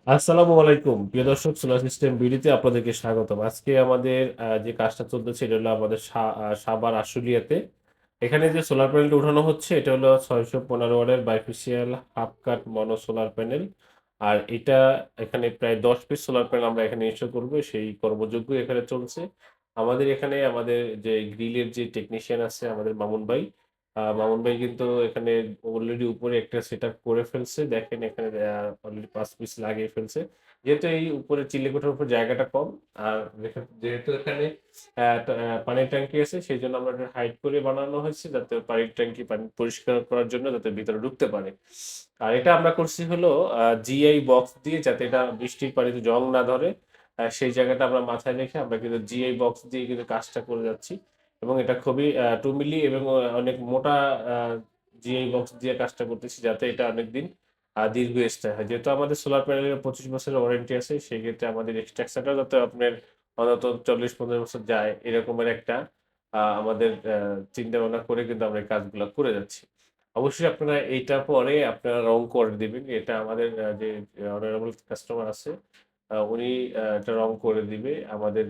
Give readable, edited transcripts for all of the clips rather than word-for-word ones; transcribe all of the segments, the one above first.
আসসালামু আলাইকুম প্রিয় দর্শক, সোলার সিস্টেম বিডিতে আপনাদেরকে স্বাগতম। আজকে আমাদের যে কাজটা চলতেছে এটা হলো আমাদের সাভার আশুলিয়াতে। এখানে যে সোলার প্যানেলটা উঠানো হচ্ছে এটা হলো 615 ওয়াটের bifacial half cut mono solar panel. আর এটা এখানে প্রায় 10 পিস সোলার প্যানেল আমরা এখানে ইনস্টল করবো, সেই কর্মযজ্ঞ এখানে চলছে। আমাদের এখানে আমাদের যে গ্রিলের যে টেকনিশিয়ান আছে আমাদের মামুন ভাই, মামুন ভাই কিন্তু এখানে অলরেডি উপরে একটা সেট আপ করে ফেলছে। দেখেন এখানে অলরেডি 5 পিস লাগিয়ে ফেলছে। যেহেতু এই উপরে চিলেকোঠার উপর জায়গাটা কম, আর যেহেতু এখানে পানির ট্যাঙ্কি আছে, সেই জন্য আমরা হাইট করে বানানো হয়েছে যাতে পানির ট্যাঙ্কি পানি পরিষ্কার করার জন্য যাতে ভিতরে ঢুকতে পারে। আর এটা আমরা করছি হলো জিআই বক্স দিয়ে, যাতে এটা বৃষ্টির পানিতে জং না ধরে। সেই জায়গাটা আমরা মাথায় রেখে আমরা কিন্তু জিআই বক্স দিয়ে কিন্তু কাজটা করে যাচ্ছি। এবং এটা খুবই 2 মিলি এবং অনেক মোটা জিআই বক্স দিয়ে কাজটা করতেছি, যাতে এটা অনেকদিন দীর্ঘস্থায়ী হয়। যেহেতু আমাদের সোলার প্যানেলের 25 বছরের ওয়ারেন্টি আছে, সেই ক্ষেত্রে আমাদের এক্সট্রাকশনটা যাতে আপনার অন্তত 40-50 বছর যায় এরকমের একটা আমাদের চিন্তা ভাবনা করে কিন্তু আমরা এই কাজগুলো করে যাচ্ছি। অবশ্যই আপনারা এইটা পরে আপনারা রং করে দিবেন। এটা আমাদের যে অনারেবল কাস্টমার আছে, উনি এটা রং করে দিবে। আমাদের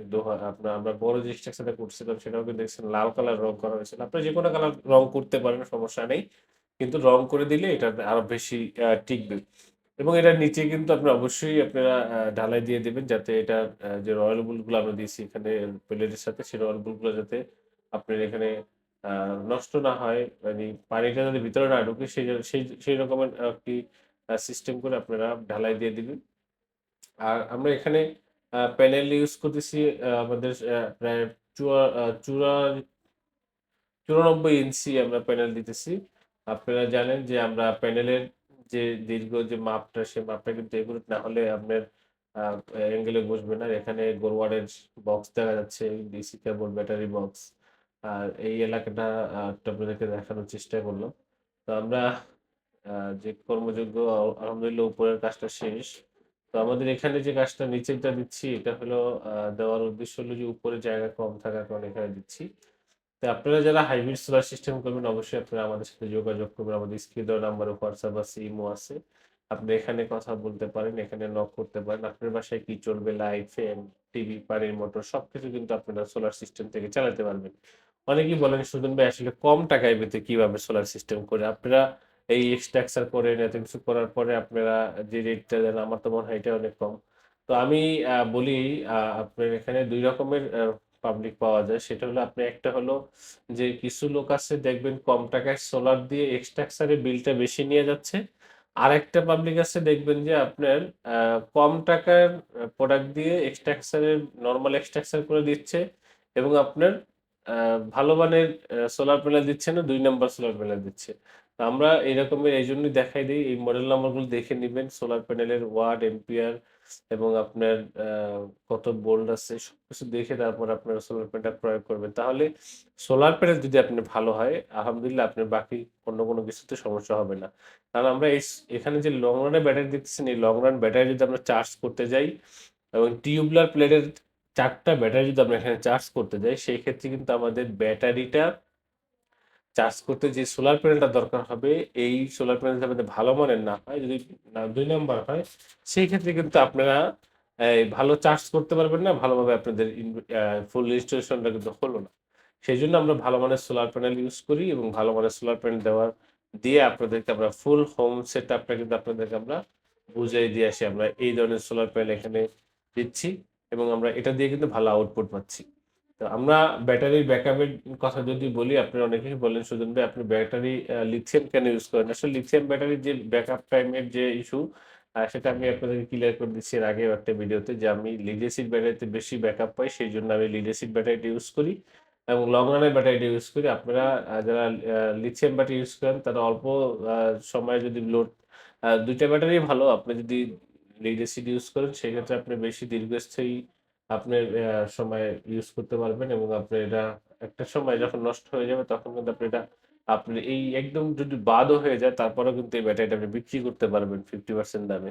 আপনার আমরা বড় যে স্ট্রাকচারটা করছিলাম সেটাও কিন্তু দেখছেন লাল কালার রং করা হয়েছিল। আপনারা যে কোনো কালার রং করতে পারেন, সমস্যা নেই। কিন্তু রং করে দিলে এটা আরো বেশি টিকবে। এবং এটার নিচে কিন্তু আপনি অবশ্যই আপনারা ঢালাই দিয়ে দেবেন, যাতে এটা যে রয়্যাল বুলগুলো আমরা দিয়েছি এখানে প্লেটের সাথে, সেই রয়্যাল বুলগুলো যাতে আপনার এখানে নষ্ট না হয়, মানে পানিটা যাতে ভিতরে না ঢুকে সেই রকমের কি সিস্টেম করে আপনারা ঢালাই দিয়ে দিবেন। আর আমরা এখানে প্যানেল ইউজ করতেছি আমাদের প্রায় চুয়া চুরা 94 ইঞ্চি আমরা প্যানেল দিতেছি। আপনারা জানেন যে আমরা প্যানেলের যে দীর্ঘ যে মাপটা, সে মাপটা কিন্তু এগুলো না হলে আপনার অ্যাঙ্গেলে বসবে না। এখানে গোরওয়ার্ডের বক্স দেখা যাচ্ছে, ডিসি কেবল, ব্যাটারি বক্স। আর এই এলাকাটা একটু আপনাদেরকে দেখানোর চেষ্টা করলাম। তো আমরা যে কর্মযোগ্য আলহামদুলিল্লাহ উপরের কাজটা শেষ। তো আমাদের এখানে যে কাজটা নিচেরটা দিচ্ছি, এটা হলো দেওয়ার উদ্দেশ্য হলো যে উপরে জায়গা কম থাকার কারণে এখানে দিচ্ছি। তো আপনারা যারা হাইব্রিড সোলার সিস্টেম করবেন, অবশ্যই আপনারা আমাদের সাথে যোগাযোগ করবেন। আমাদের স্ক্রিনে দেওয়া নাম্বারে হোয়াটসঅ্যাপ আছে, ইমো আছে। আপনি এখানে কথা বলতে পারেন, এখানে নক করতে পারেন। আপনার বাসায় কি চলবে, লাইট, ফ্যান, টিভি, পানির মোটর সবকিছু কিন্তু আপনারা সোলার সিস্টেম থেকে চালাতে পারবেন। অনেকেই বলেন সুজন ভাই আসলে কম টাকায় ভিতরে কিভাবে সোলার সিস্টেম করে আপনারা এই স্ট্রাকচার করেন, এত কিছু করার পরে আপনারা যে রেটটা দেন, আমার তো মনে হয় এটা অনেক কম। তো আমি বলি, আপনার এখানে দুই রকমের পাবলিক পাওয়া যায়। সেটা হলো আপনি, একটা হলো যে কিছু লোক আছে দেখবেন কম টাকায় সোলার দিয়ে এক্সট্রাকচারের বিলটা বেশি নিয়ে যাচ্ছে। আর একটা পাবলিক আছে দেখবেন যে আপনার কম টাকার প্রোডাক্ট দিয়ে এক্সট্রাকচারের নর্মাল এক্সট্রাকচার করে দিচ্ছে, এবং আপনার ভালো মানের সোলার প্যানেল দিচ্ছে না, 2 নাম্বার সোলার প্যানেল দিচ্ছে। তো আমরা এরকমের এই জন্যই দেখাই দিই, এই মডেল নাম্বারগুলো দেখে নিবেন, সোলার প্যানেলের ওয়াট এম্পিয়ার এবং আপনার কত ভোল্ট আছে সবকিছু দেখে তারপর আপনার সোলার প্যানেলটা প্রয়োগ করবেন। তাহলে সোলার প্যানেল যদি আপনার ভালো হয়, আলহামদুলিল্লাহ আপনার বাকি অন্য কোনো কিছুতে সমস্যা হবে না। কারণ আমরা এখানে যে লং রানে ব্যাটারি দিচ্ছেন, এই লং রান ব্যাটারি যদি আমরা চার্জ করতে যাই এবং টিউবলার প্লেটের 4টা ব্যাটারি যদি আমরা এখানে চার্জ করতে যাই, সেই ক্ষেত্রে কিন্তু আমাদের ব্যাটারিটা চার্জ করতে যে সোলার প্যানেলটা দরকার হবে, এই সোলার প্যানেলটা যদি ভালো মানের না হয়, যদি 2 নাম্বার হয়, সেই ক্ষেত্রে কিন্তু আপনারা ভালো চার্জ করতে পারবেন না, ভালোভাবে আপনাদের ফুল ইনস্টলেশনটা কিন্তু হলো না। সেই জন্য আমরা ভালো মানের সোলার প্যানেল ইউজ করি, এবং ভালো মানের সোলার প্যানেল দিয়ে আপনাদেরকে আমরা ফুল হোম সেট আপটা কিন্তু আপনাদেরকে আমরা বুঝিয়ে দিয়ে আসি। আমরা এই ধরনের সোলার প্যানেল এখানে দিচ্ছি, এবং আমরা এটা দিয়ে কিন্তু ভালো আউটপুট পাচ্ছি। তো আমরা ব্যাটারির ব্যাকআপের কথা যদি বলি, আপনারা অনেকেই বলেন সুজন ভাই আপনি ব্যাটারি লিথিয়াম কেন ইউজ করেন। আসলে লিথিয়াম ব্যাটারির যে ব্যাকআপ টাইমের যে ইস্যু, সেটা আমি আপনাদেরকে ক্লিয়ার করে দিচ্ছি এর আগেও একটা ভিডিওতে, যে আমি লিড অ্যাসিড ব্যাটারিতে বেশি ব্যাকআপ পাই, সেই জন্য আমি লিড অ্যাসিড ব্যাটারিটা ইউজ করি এবং লং রানের ব্যাটারিটা ইউজ করি। আপনারা যারা লিথিয়াম ব্যাটারি ইউজ করেন তারা অল্প সময়ে যদি লোড, দুইটা ব্যাটারি ভালো, আপনি যদি লিড অ্যাসিড ইউজ করেন সেক্ষেত্রে আপনি বেশি দীর্ঘস্থায়ী আপনার সময় ইউজ করতে পারবেন, এবং আপনি এটা একটা সময় যখন নষ্ট হয়ে যাবে তখন কিন্তু আপনি এটা, আপনি এই একদম যদি বাদও হয়ে যায় তারপরেও কিন্তু এই ব্যাটারিটা আপনি বিক্রি করতে পারবেন 50% দামে।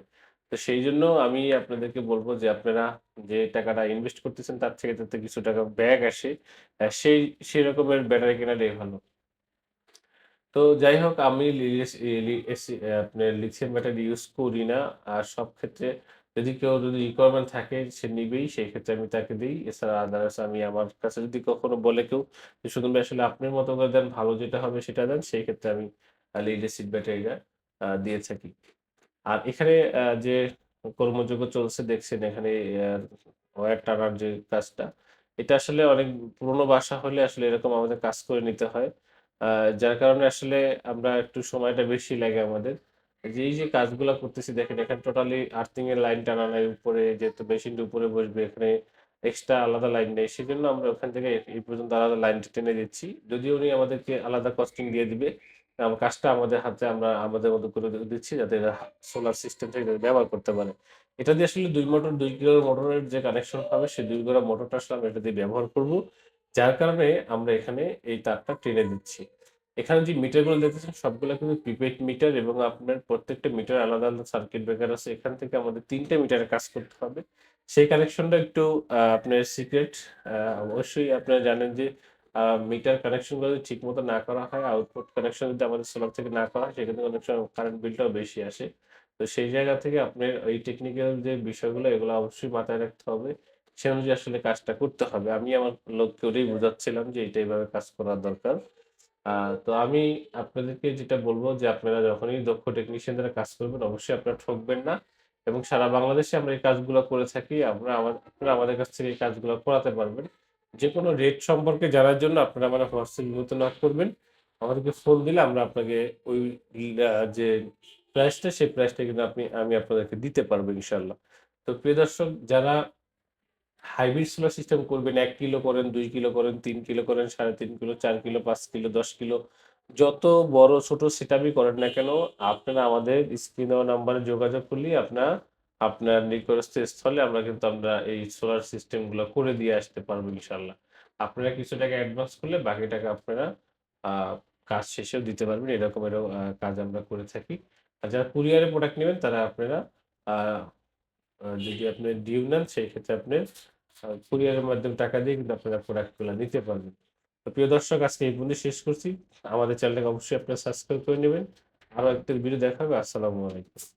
তো সেই জন্য আমি আপনাদেরকে বলবো যে আপনারা যে টাকাটা ইনভেস্ট করতেছেন তার থেকে যাতে কিছু টাকা ব্যাক আসে, সেই রকমের ব্যাটারি কেনাটাই ভালো। তো যাই হোক, আমি আপনার লিথিয়াম ব্যাটারি ইউজ করি না আর সব ক্ষেত্রে। যদি কেউ রিকোয়ারমেন্ট থাকে সে নিবেই, সেই ক্ষেত্রে আমি তাকে দেই। এছাড়া আদারস আমি আমার কাছে যদি কখনো বলে কেউ যে, "সুজন ভাই আসলে আপনার মতো করে দেন, ভালো যেটা হবে সেটা দেন।" সেই ক্ষেত্রে আমি লিড অ্যাসিড ব্যাটারিটা দিয়ে থাকি। আর এখানে যে কর্মযজ্ঞ চলছে দেখছেন এখানে আ ওয়্যার টানার যে কাজটা, এটা আসলে অনেক পুরোনো বাসা হলে আসলে এরকম আমাদের কাজ করে নিতে হয়। আ যার কারণে আসলে আমরা একটু সময়টা বেশি লাগে আমাদের। এই যে কাজগুলা করতেছি দেখেন এখানে টোটালি আর্থিং এর লাইন টানা নাই উপরে যেহেতু মেশিনটা উপরে বসবে এখানে এক্সট্রা আলাদা লাইন নেই। সেজন্য আমরা ওখান থেকে এই পর্যন্ত আলাদা লাইনটা টেনে দিচ্ছি। যদিও উনি আমাদেরকে আলাদা কস্টিং দিয়ে দিবে। কাজটা আমাদের হাতে আমরা আমাদের মতো করে দিচ্ছি যাতে এরা সোলার সিস্টেম থেকে যাতে ব্যবহার করতে পারে। এটা দিয়ে আসলে ২ মোটর ২ কিলোর মোটরের যে কানেকশন হবে সেই ২ গড়া মোটরটা আসলে আমরা এটা দিয়ে ব্যবহার করব। যার কারণে আমরা এখানে এই তারটা টেনে দিচ্ছি। এখানে যে মিটারগুলো দেখতেছেন সবগুলা কিন্তু প্রিপেইড মিটার এবং আপনার প্রত্যেকটা মিটার আলাদা, আলাদা সার্কিট ব্রেকার আছে। এখান থেকে আমাদের ৩ টে মিটারে কাজ করতে হবে। সেই কানেকশনটা একটু আপনার সিক্রেট। আ অবশ্যই আপনারা জানেন যে আ মিটার কানেকশন গুলো যদি ঠিকমতো না করা হয়, আউটপুট কানেকশন যদি আমাদের সোলার থেকে না করা হয়, সেক্ষেত্রে অনেক সময় কারেন্ট বিলটাও বেশি আসে। তো সেই জায়গা থেকে আপনার ওই টেকনিক্যাল যে বিষয়গুলো এগুলো অবশ্যই মাথায় রাখতে হবে। সে অনুযায়ী আসলে কাজটা করতে হবে। আমি আমার লোককে ওটাই বুঝাচ্ছিলাম যে এটা এভাবে কাজ করা দরকার। আ তো আমি আপনাদেরকে যেটা বলব যে আপনারা যখনই দক্ষ টেকনিশিয়ান দ্বারা কাজ করবেন অবশ্যই আপনারা ঠকবেন না এবং সারা বাংলাদেশে আমরা এই কাজগুলো করে থাকি। আপনারা আমাদের কাছ থেকে এই কাজগুলো করাতে পারবেন। যেকোনো রেট সম্পর্কে জানার জন্য আপনারা আমার হোয়াটসঅ্যাপ গ্রুপে নক করবেন। আমাদেরকে ফোন দিলে আমরা আপনাকে ওই যে প্রাইসটা সেই প্রাইসটা কিন্তু আমি আপনাদেরকে দিতে পারবো ইনশাআল্লাহ। তো প্রিয় দর্শক যারা হাইব্রিড সোলার সিস্টেম করবেন ১ কিলো করেন, ২ কিলো করেন, ৩ কিলো করেন, ৩.৫ কিলো, ৪ কিলো, ৫ কিলো, ১০ কিলো যত বড় ছোট সেটআপই করেন না কেন, আপনারা আমাদের স্ক্রিনে দেওয়া নাম্বারে যোগাযোগ করলেই আপনার নিকটস্থ স্থলে আমরা এই সোলার সিস্টেম গুলা করে দিয়ে আসতে পারবো ইনশাআল্লাহ। আপনারা কিছু টাকা অ্যাডভান্স করলে বাকি টাকা আপনারা আ কাজ শেষেও দিতে পারবেন। এরকম কাজ আমরা করে থাকি। আর যারা কুরিয়ারে প্রোডাক্ট নিবেন তারা আপনারা আ যদি আপনি ডিউ নেন সেই ক্ষেত্রে আপনি কুরিয়ারের মাধ্যমে টাকা দিয়ে কিন্তু আপনারা প্রোডাক্ট গুলা নিতে পারবেন। তো প্রিয় দর্শক আজকে এই পর্যন্ত শেষ করছি। আমাদের চ্যানেলটাকে অবশ্যই আপনারা সাবস্ক্রাইব করে নিবেন। আরো একটা ভিডিও দেখা হবে। আসসালামু আলাইকুম।